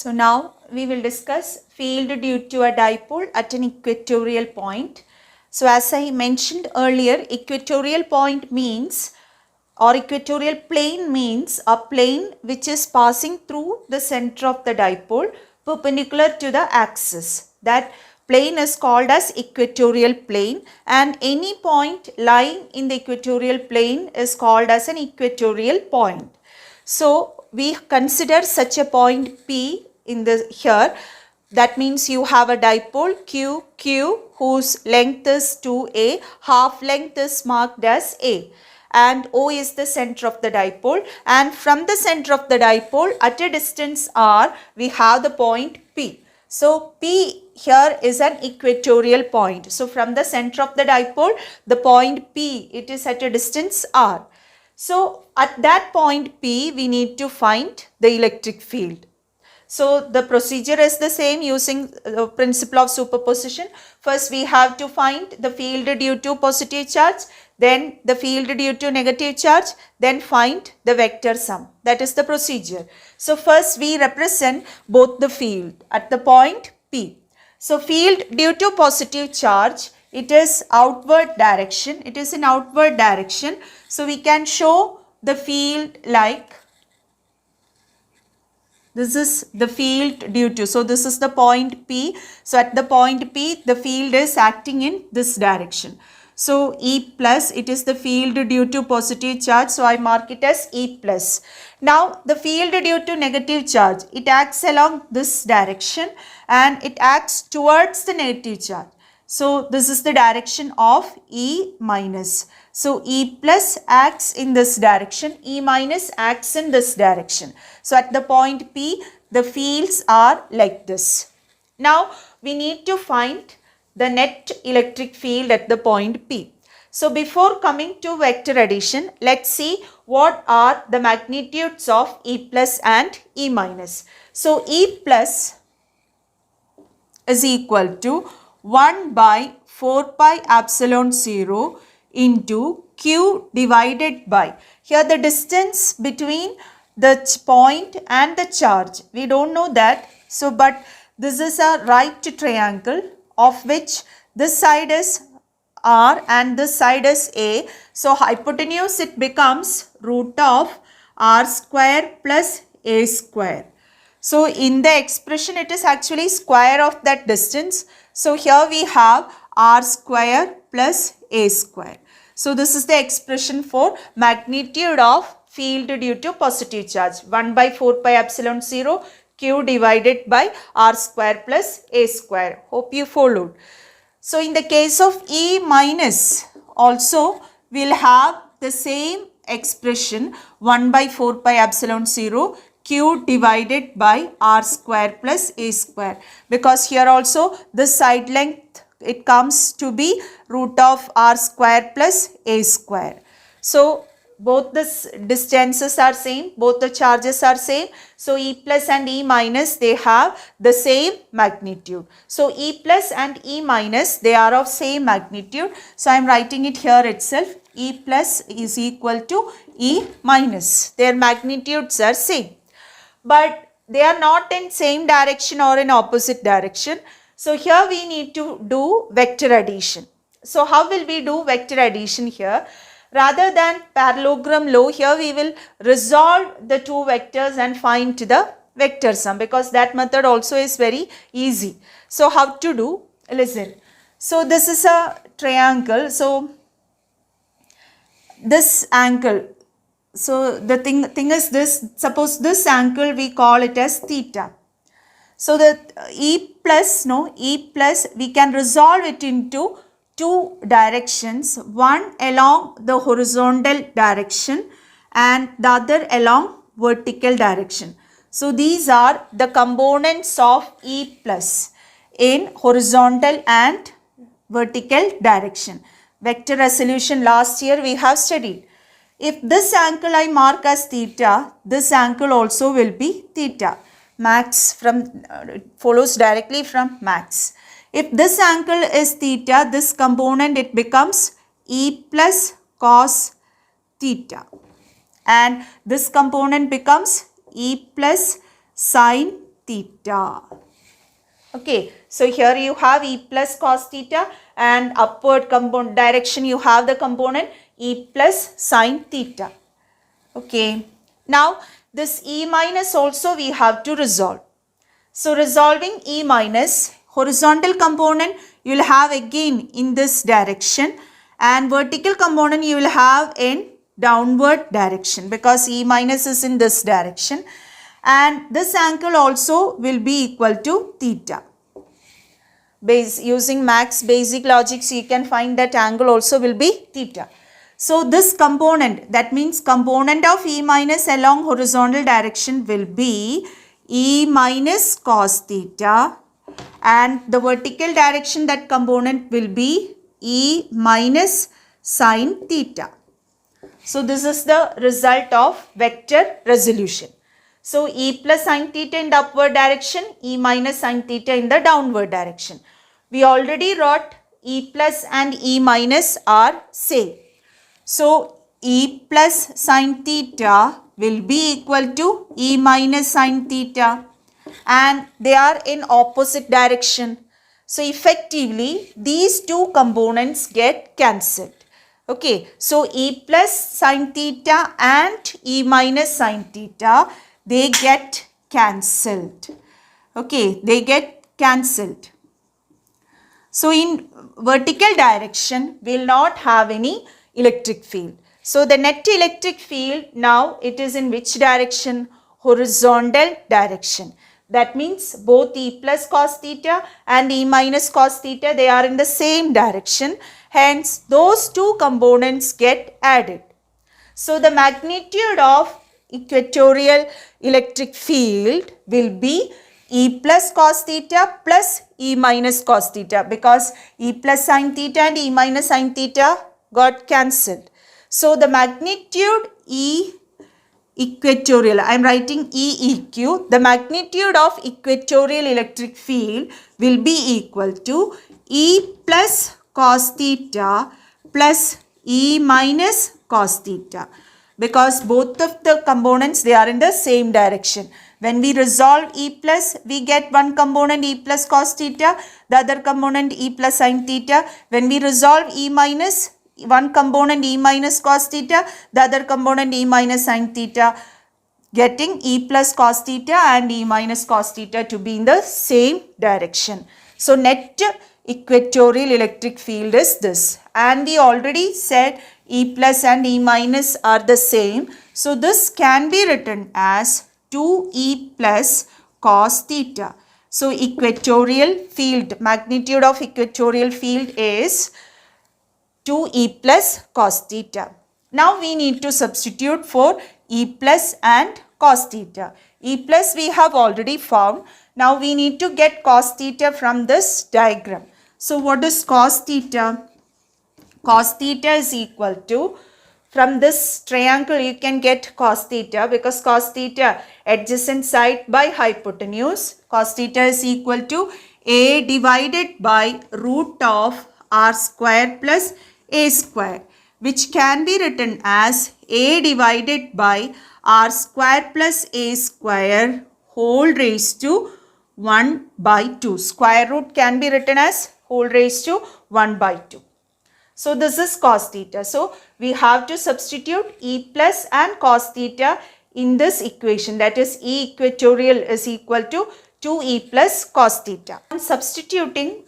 So now we will discuss field due to a dipole at an equatorial point. So as I mentioned earlier, equatorial point means or equatorial plane means a plane which is passing through the center of the dipole perpendicular to the axis. That plane is called as equatorial plane, and any point lying in the equatorial plane is called as an equatorial point. So we consider such a point P in the here. That means you have a dipole Q whose length is 2a, half length is marked as a, and O is the center of the dipole, and from the center of the dipole at a distance r we have the point P. So P here is an equatorial point. So from the center of the dipole, the point P, it is at a distance r. So at that point P, we need to find the electric field. So the procedure is the same using the principle of superposition. First we have to find the field due to positive charge, then the field due to negative charge, then find the vector sum. That is the procedure. So first we represent both the field at the point P. So field due to positive charge, it is outward direction. It is in outward direction. So we can show the field like this is the field due to. So this is the point P. So at the point P, the field is acting in this direction. So E plus, it is the field due to positive charge. So I mark it as E plus. Now the field due to negative charge, it acts along this direction and it acts towards the negative charge. So this is the direction of E minus. So E plus acts in this direction, E minus acts in this direction. So at the point P, the fields are like this. Now we need to find the net electric field at the point P. So before coming to vector addition, let's see what are the magnitudes of E plus and E minus. So E plus is equal to 1 by 4 pi epsilon 0 into Q divided by, here the distance between the point and the charge, we don't know that. So but this is a right triangle of which this side is R and this side is A. So hypotenuse, it becomes root of R square plus A square. So in the expression, it is actually square of that distance. So here we have R square plus A square. So this is the expression for magnitude of field due to positive charge, 1 by 4 pi epsilon 0 Q divided by R square plus A square. Hope you followed. So in the case of E minus, also we will have the same expression, 1 by 4 pi epsilon 0 Q divided by R square plus A square, because here also the side length, it comes to be root of R square plus A square. So both the distances are same, both the charges are same. So E plus and E minus, they have the same magnitude. So E plus and E minus, they are of same magnitude. So I am writing it here itself. E plus is equal to E minus. Their magnitudes are same, but they are not in same direction or in opposite direction. So here we need to do vector addition. So how will we do vector addition here? Rather than parallelogram law, here we will resolve the two vectors and find the vector sum, because that method also is very easy. So how to do? Listen. So this is a triangle. So this angle. So the thing is this, suppose this angle we call it as theta. So the E plus, we can resolve it into two directions, one along the horizontal direction and the other along vertical direction. So these are the components of E plus in horizontal and vertical direction. Vector resolution last year we have studied. If this angle I mark as theta, this angle also will be theta. Max from follows directly from max. If this angle is theta, this component, it becomes E plus cos theta, and this component becomes E plus sin theta. Okay, so here you have E plus cos theta, and upward component direction you have the component E plus sin theta. Okay, now this E minus also we have to resolve. So resolving E minus, horizontal component you will have again in this direction, and vertical component you will have in downward direction, because E minus is in this direction, and this angle also will be equal to theta. Using Max basic logic, so you can find that angle also will be theta. So this component, that means component of E minus along horizontal direction will be E minus cos theta, and the vertical direction that component will be E minus sin theta. So this is the result of vector resolution. So E plus sin theta in the upward direction, E minus sin theta in the downward direction. We already wrote E plus and E minus are same. So E plus sin theta will be equal to E minus sin theta, and they are in opposite direction. So effectively these two components get cancelled. Okay, so E plus sin theta and E minus sin theta, they get cancelled. Okay, they get cancelled. So in vertical direction we will not have any electric field. So the net electric field now, it is in which direction? Horizontal direction. That means both E plus cos theta and E minus cos theta, they are in the same direction. Hence those two components get added. So the magnitude of equatorial electric field will be E plus cos theta plus E minus cos theta, because E plus sin theta and E minus sin theta got cancelled. So the magnitude E equatorial, I am writing EEQ, the magnitude of equatorial electric field will be equal to E plus cos theta plus E minus cos theta, because both of the components, they are in the same direction. When we resolve E plus, we get one component E plus cos theta, the other component E plus sin theta. When we resolve E minus, one component E minus cos theta, the other component E minus sin theta, getting E plus cos theta and E minus cos theta to be in the same direction. So net equatorial electric field is this, and we already said E plus and E minus are the same. So this can be written as 2E plus cos theta. So equatorial field, magnitude of equatorial field is 2E plus cos theta. Now we need to substitute for E plus and cos theta. E plus we have already found. Now we need to get cos theta from this diagram. So what is cos theta? Cos theta is equal to, from this triangle you can get cos theta, because cos theta adjacent side by hypotenuse. Cos theta is equal to A divided by root of R square plus A square, which can be written as A divided by R square plus A square whole raised to 1 by 2. Square root can be written as whole raised to 1 by 2. So this is cos theta. So we have to substitute E plus and cos theta in this equation, that is E equatorial is equal to 2E plus cos theta. On substituting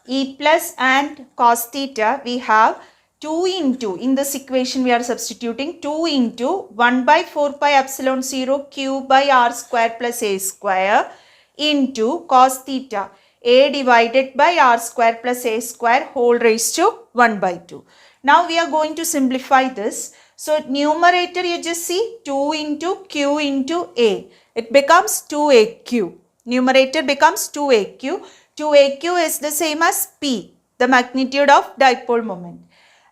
E plus and cos theta, we have 2 into, in this equation we are substituting 2 into 1 by 4 pi epsilon 0 q by r square plus a square into cos theta, A divided by R square plus A square whole raised to 1 by 2. Now we are going to simplify this. So numerator you just see 2 into Q into A. It becomes 2AQ. Numerator becomes 2AQ. 2AQ is the same as P, the magnitude of dipole moment.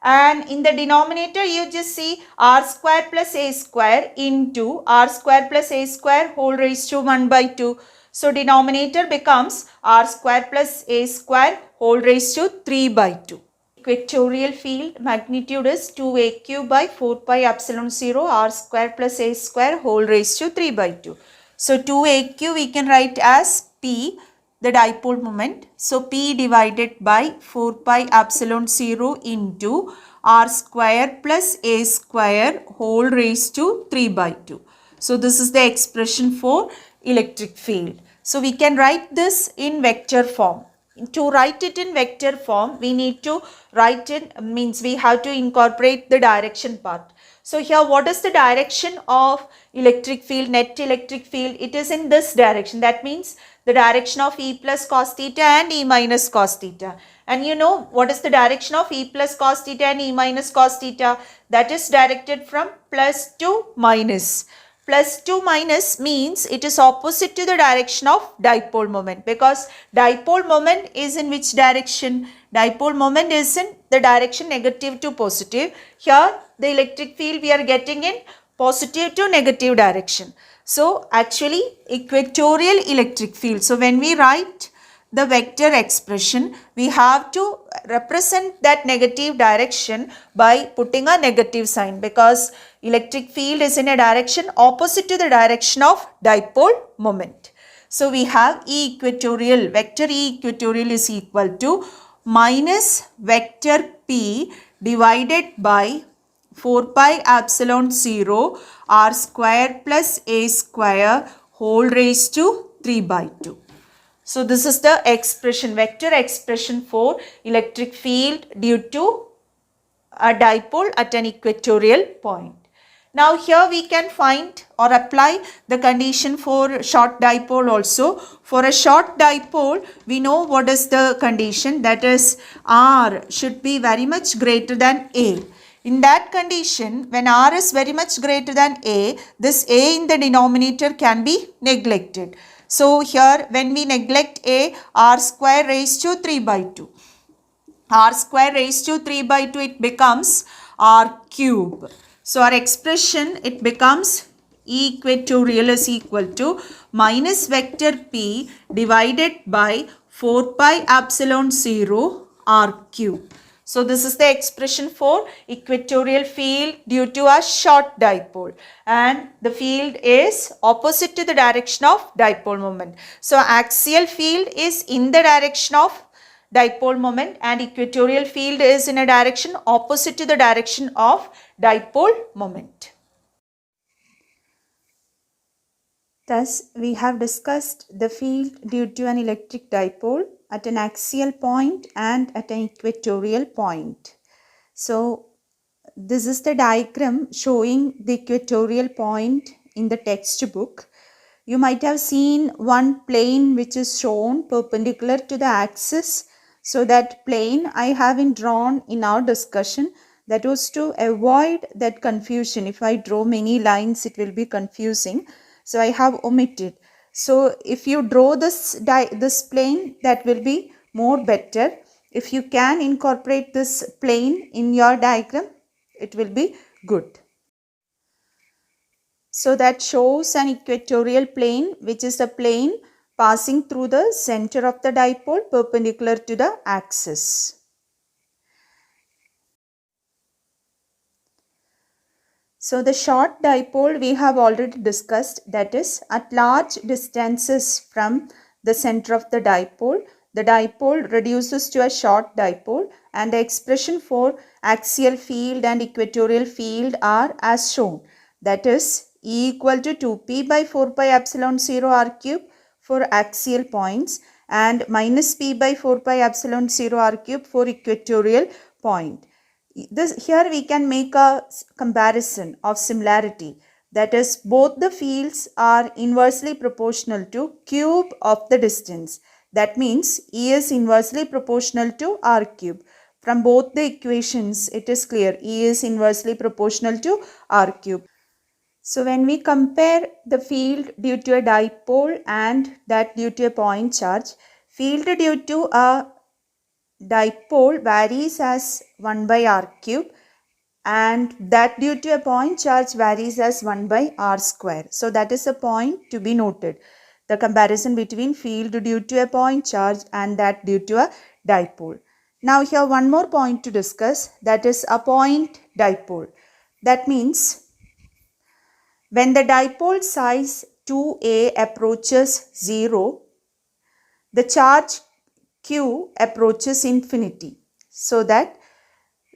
And in the denominator you just see R square plus A square into R square plus A square whole raised to 1 by 2. So denominator becomes R square plus A square whole raised to 3 by 2. Equatorial field magnitude is 2AQ by 4 pi epsilon 0 R square plus A square whole raised to 3 by 2. So 2aq we can write as P, the dipole moment. So P divided by 4 pi epsilon 0 into r square plus a square whole raised to 3 by 2. So this is the expression for electric field. So we can write this in vector form. To write it in vector form, we need to write it, means we have to incorporate the direction part. So here, what is the direction of electric field, net electric field? It is in this direction. That means the direction of E plus cos theta and E minus cos theta. And you know what is the direction of E plus cos theta and E minus cos theta? That is directed from plus to minus. Plus to minus means it is opposite to the direction of dipole moment, because dipole moment is in which direction? Dipole moment is in the direction negative to positive. Here the electric field we are getting in positive to negative direction. So actually equatorial electric field. So when we write the vector expression, we have to represent that negative direction by putting a negative sign, because electric field is in a direction opposite to the direction of dipole moment. So we have E equatorial, vector E equatorial is equal to minus vector P divided by 4 pi epsilon 0 r square plus a square whole raised to 3 by 2. So this is the expression, vector expression for electric field due to a dipole at an equatorial point. Now here we can find or apply the condition for short dipole also. For a short dipole, we know what is the condition, that is R should be very much greater than A. In that condition, when R is very much greater than A, this A in the denominator can be neglected. So here when we neglect A, R square raised to 3 by 2. R square raised to 3 by 2, it becomes R cube. So our expression, it becomes E equatorial is equal to minus vector P divided by 4 pi epsilon 0 R cube. So this is the expression for equatorial field due to a short dipole, and the field is opposite to the direction of dipole moment. So axial field is in the direction of dipole moment and equatorial field is in a direction opposite to the direction of dipole moment. Thus, we have discussed the field due to an electric dipole at an axial point and at an equatorial point. So, this is the diagram showing the equatorial point in the textbook. You might have seen one plane which is shown perpendicular to the axis. So, that plane I haven't drawn in our discussion. That was to avoid that confusion. If I draw many lines, it will be confusing. So I have omitted. So if you draw this plane, that will be more better. If you can incorporate this plane in your diagram, it will be good. So that shows an equatorial plane, which is the plane passing through the center of the dipole perpendicular to the axis. So the short dipole we have already discussed, that is at large distances from the center of the dipole reduces to a short dipole, and the expression for axial field and equatorial field are as shown. That is E equal to 2p by 4 pi epsilon 0 r cube for axial points and minus p by 4 pi epsilon 0 r cube for equatorial point. Here we can make a comparison of similarity, that is both the fields are inversely proportional to cube of the distance. That means E is inversely proportional to r cube. From both the equations it is clear E is inversely proportional to r cube. So when we compare the field due to a dipole and that due to a point charge, field due to a dipole varies as 1 by r cube and that due to a point charge varies as 1 by r square. So that is a point to be noted. The comparison between field due to a point charge and that due to a dipole. Now here one more point to discuss, that is a point dipole. That means when the dipole size 2A approaches 0, the charge Q approaches infinity. So that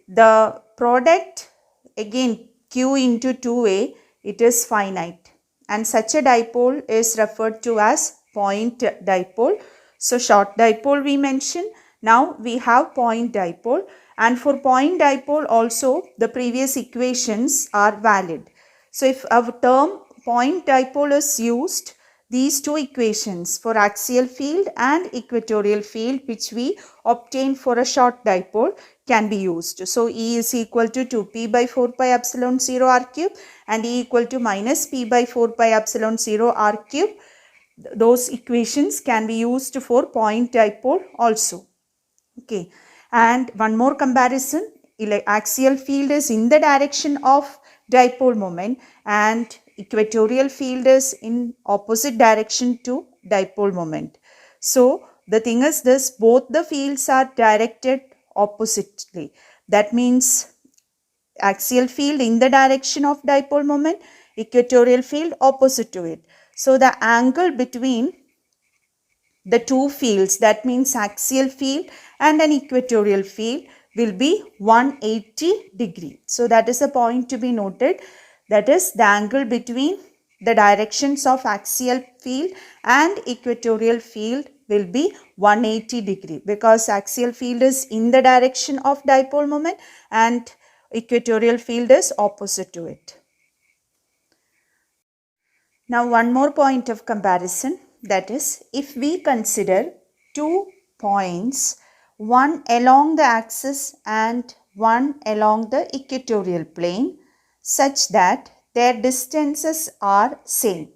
the product, again Q into 2A, it is finite, and such a dipole is referred to as point dipole. So short dipole we mentioned. Now we have point dipole, and for point dipole also the previous equations are valid. So if our term point dipole is used, these two equations for axial field and equatorial field which we obtain for a short dipole can be used. So E is equal to 2p by 4 pi epsilon 0 r cube and E equal to minus p by 4 pi epsilon 0 r cube. Those equations can be used for point dipole also. Okay, and one more comparison, axial field is in the direction of dipole moment and equatorial field is in opposite direction to dipole moment. So the thing is this, both the fields are directed oppositely. That means axial field in the direction of dipole moment, equatorial field opposite to it. So the angle between the two fields, that means axial field and an equatorial field, will be 180 degree. So that is a point to be noted. That is, the angle between the directions of axial field and equatorial field will be 180 degree, because axial field is in the direction of dipole moment and equatorial field is opposite to it. Now one more point of comparison, that is, if we consider 2 points, one along the axis and one along the equatorial plane, such that their distances are same.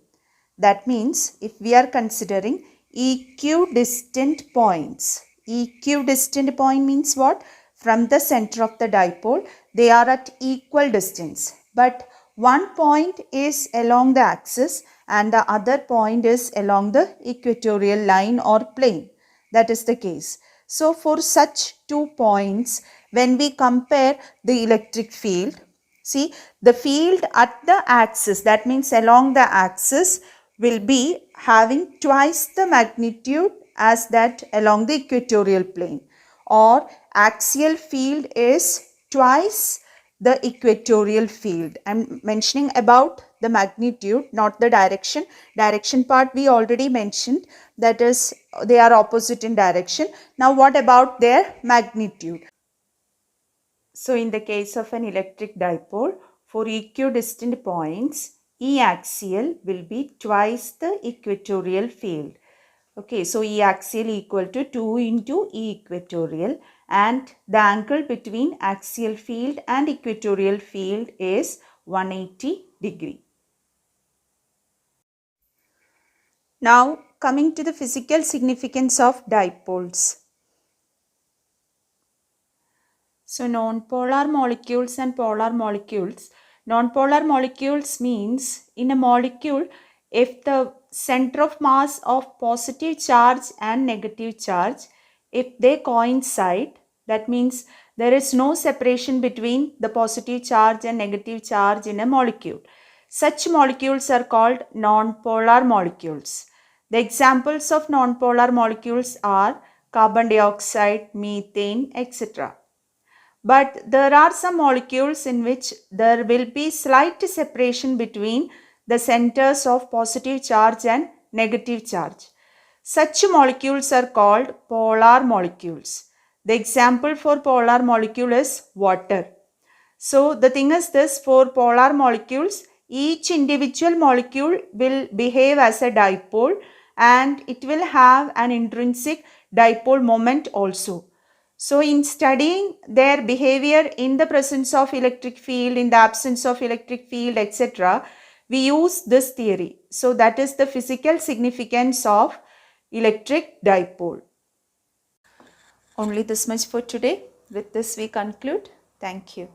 That means if we are considering equidistant points, equidistant point means what? From the center of the dipole, they are at equal distance, but one point is along the axis and the other point is along the equatorial line or plane. That is the case. So for such 2 points, when we compare the electric field, see, the field at the axis, that means along the axis, will be having twice the magnitude as that along the equatorial plane, or axial field is twice the equatorial field. I am mentioning about the magnitude, not the direction. Direction part we already mentioned, that is, they are opposite in direction. Now what about their magnitude? So in the case of an electric dipole, for equidistant points, E axial will be twice the equatorial field. Okay, so E axial equal to 2 into E equatorial, and the angle between axial field and equatorial field is 180 degree. Now coming to the physical significance of dipoles. So non-polar molecules and polar molecules. Non-polar molecules means in a molecule, if the center of mass of positive charge and negative charge, if they coincide, that means there is no separation between the positive charge and negative charge in a molecule. Such molecules are called non-polar molecules. The examples of non-polar molecules are carbon dioxide, methane, etc. But there are some molecules in which there will be slight separation between the centers of positive charge and negative charge. Such molecules are called polar molecules. The example for polar molecule is water. So the thing is this, for polar molecules, each individual molecule will behave as a dipole and it will have an intrinsic dipole moment also. So in studying their behavior in the presence of electric field, in the absence of electric field, etc., we use this theory. So that is the physical significance of electric dipole. Only this much for today. With this we conclude. Thank you.